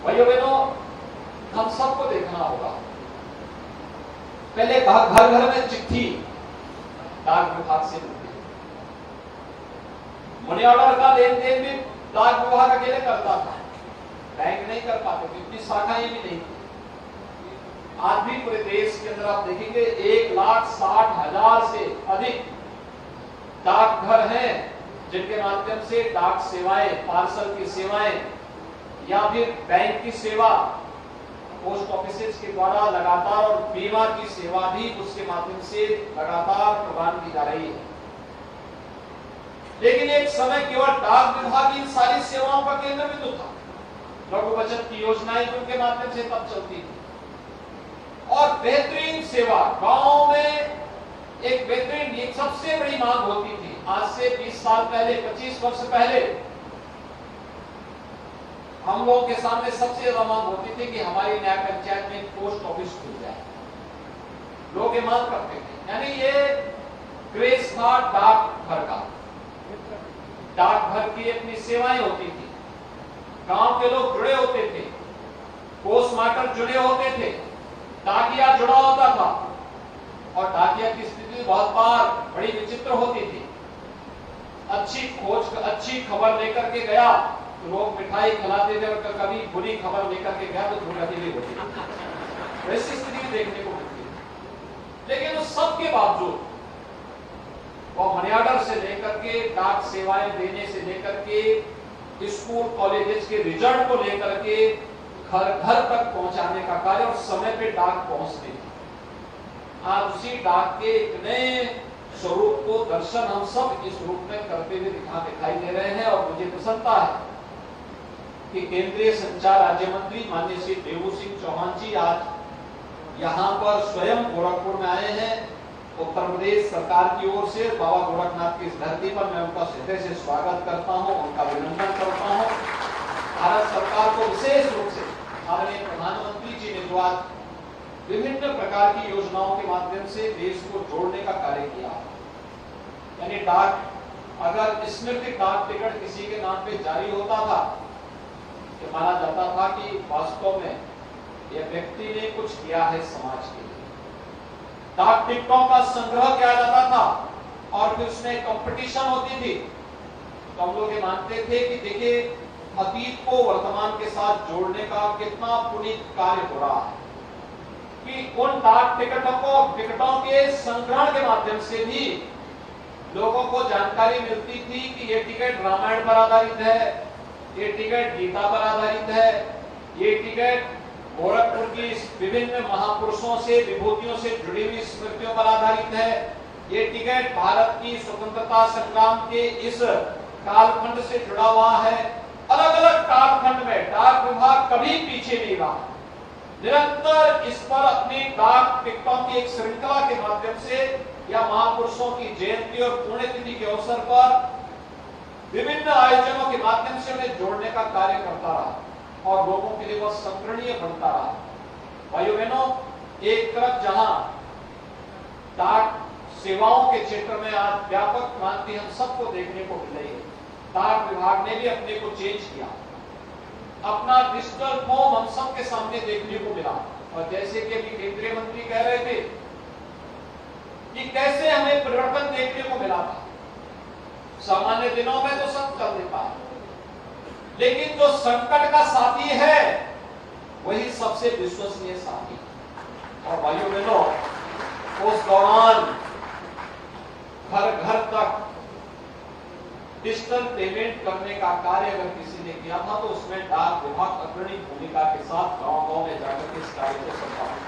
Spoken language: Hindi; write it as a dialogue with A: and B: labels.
A: भाइयों बहनों, हम सबको देखना होगा। पहले घर घर में चिट्ठी डाक विभाग से मिलती, मनी ऑर्डर का लेन देन भी डाक विभाग अकेले करता था, बैंक नहीं कर पाते थे, इतनी शाखाएं भी नहीं थी। आज भी पूरे देश के अंदर आप देखेंगे 1,60,000 से अधिक डाकघर हैं जिनके माध्यम से डाक सेवाएं, पार्सल की सेवाएं या फिर बैंक की सेवा, पोस्ट ऑफिसेज के द्वारा लगातार, और बीमा की सेवा भी उसके माध्यम से लगातार प्रदान की जा रही है। लेकिन एक समय केवल डाक विभाग इन सारी सेवाओं का केंद्र बिंदु था। लघु बचत की योजनाएं उनके माध्यम से तब चलती थी और बेहतरीन सेवा गांव में एक बेहतरीन, एक सबसे बड़ी मांग होती थी। आज से 20 साल पहले, 25 वर्ष पहले हम लोगों के सामने सबसे ज्यादा मांग होती थी कि हमारी न्याय पंचायत में पोस्ट ऑफिस खुल जाए। लोग ये मांग करते थे, यानी ये क्रेज था डाकघर का। डाकघर की अपनी सेवाएं होती थी, गांव के लोग जुड़े होते थे, पोस्टमास्टर जुड़े होते थे, डाकिया जुड़ा होता था और डाकिया की स्थिति बहुत बार बड़ी विचित्र होती थी। अच्छी खबर लेकर के गया तो लोग मिठाई खिलाते थे और कभी बुरी खबर लेकर के गया तो दुर्गति भी होती थी। ऐसी स्थिति देखने को मिलती है। लेकिन उस सब के बावजूद वो मनी ऑर्डर से लेकर के, डाक सेवाएं देने से लेकर के, स्कूल कॉलेजेस के रिजल्ट को लेकर के घर घर तक पहुंचाने का कार्य और समय पे डाक पहुंचती थी। आज उसी डाक के एक नए स्वरूप को दर्शन हम सब इस रूप में करते हुए दिखाई दे रहे हैं। और मुझे प्रसन्नता है कि केंद्रीय संचार राज्य मंत्री माननीय श्री देवू सिंह चौहान जी आज यहाँ पर स्वयं गोरखपुर में आए हैं। उत्तर प्रदेश सरकार की ओर से बाबा गोरखनाथ की इस धरती पर मैं उनका हृदय से स्वागत करता हूँ, उनका अभिनंदन करता हूँ। भारत सरकार को विशेष रूप से आदरणीय प्रधानमंत्री जी ने जो आज विभिन्न प्रकार की योजनाओं के माध्यम से देश को जोड़ने का कार्य किया, यानी डाक, अगर स्मृति डाक टिकट किसी के नाम पे जारी होता था तो माना जाता था कि वास्तव में यह व्यक्ति ने कुछ किया है समाज के लिए। डाक टिकटों का संग्रह किया जाता था और फिर उसमें कंपटीशन होती थी। तो हम लोग ये मानते थे कि देखिए अतीत को वर्तमान के साथ जोड़ने का कितना पुनीत कार्य हो रहा है कि उन डाक टिकटों के संग्रहण के माध्यम से भी लोगों को जानकारी मिलती थी कि ये टिकट रामायण पर आधारित है, ये टिकट गीता पर आधारित है, ये टिकट गोरखपुर की विभिन्न महापुरुषों से, विभूतियों से जुड़ी हुई स्मृतियों पर आधारित है, ये टिकट भारत की स्वतंत्रता संग्राम के इस कालखंड से जुड़ा हुआ है। अलग अलग कालखंड में डाक विभाग कभी पीछे नहीं रहा, निरंतर इस पर अपनी डाक टिकटों की एक श्रृंखला के माध्यम से या महापुरुषों की जयंती और पुण्यतिथि के अवसर पर विभिन्न आयोजनों के माध्यम से उन्हें जोड़ने का कार्य करता रहा और लोगों के लिए वह संग्रहणीय बनता रहा। भाइयों बहनों, एक तरफ जहां डाक सेवाओं के क्षेत्र में आज व्यापक क्रांति हम सबको देखने को मिल रही है, डाक विभाग ने भी अपने को चेंज किया, अपना डिजिटल फॉर्म हम सबके सामने देखने को मिला। और जैसे कि अभी केंद्रीय मंत्री कह रहे थे कि कैसे हमें परिवर्तन देखने को मिला था। सामान्य दिनों में तो सब चल देता है, लेकिन जो संकट का साथी है वही सबसे विश्वसनीय साथी। और भाइयों बहनों, उस दौरान घर घर तक डिजिटल पेमेंट करने का कार्य अगर किसी ने किया था तो उसमें डाक विभाग अग्रणी भूमिका के साथ गांव-गांव में जाकर के इस कार्य को संपादित